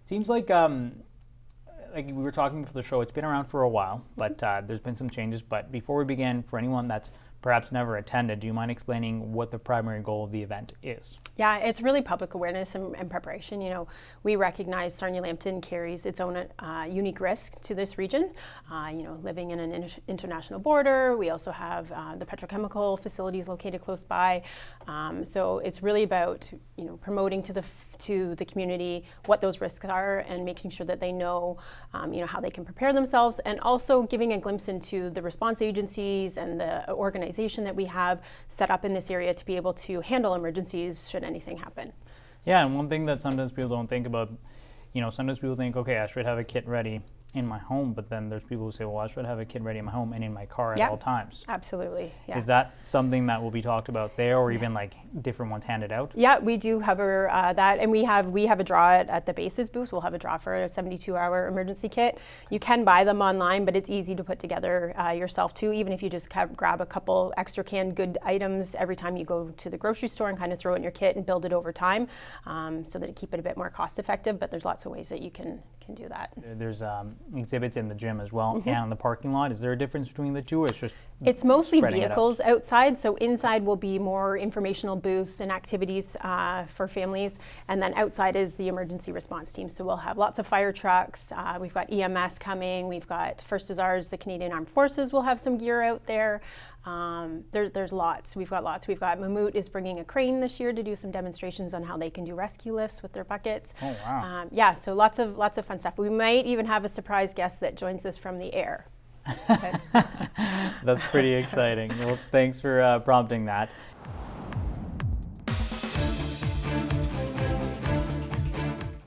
Seems like we were talking before the show, it's been around for a while, but there's been some changes. But before we begin, for anyone that's perhaps never attended, do you mind explaining what the primary goal of the event is? Yeah, it's really public awareness and preparation. You know, we recognize Sarnia Lambton carries its own unique risk to this region. You know, living in an international border, we also have the petrochemical facilities located close by. So it's really about, you know, promoting to the community what those risks are and making sure that they know, you know, how they can prepare themselves, and also giving a glimpse into the response agencies and the organization that we have set up in this area to be able to handle emergencies should anything happen. Yeah, and one thing that sometimes people don't think about, you know, sometimes people think, okay, I should have a kit ready in my home, but then there's people who say, well, I should have a kit ready in my home and in my car at all times. Absolutely. Yeah. Is that something that will be talked about there, or even like different ones handed out? Yeah, we do cover that, and we have a draw at the bases booth. We'll have a draw for a 72-hour emergency kit. You can buy them online, but it's easy to put together yourself too, even if you just grab a couple extra canned good items every time you go to the grocery store and kind of throw it in your kit and build it over time, so that you keep it a bit more cost effective. But there's lots of ways that you can do that. There's exhibits in the gym as well, and on the parking lot. Is there a difference between the two, or it's mostly vehicles outside? So inside will be more informational booths and activities for families, and then outside is the emergency response team. So we'll have lots of fire trucks. We've got EMS coming. We've got First Desires, the Canadian Armed Forces will have some gear out there. There's lots. We've got lots. We've got Mammut is bringing a crane this year to do some demonstrations on how they can do rescue lifts with their buckets. Oh wow! Yeah, so lots of fun stuff. We might even have a surprise guest that joins us from the air. That's pretty exciting. Well, thanks for prompting that.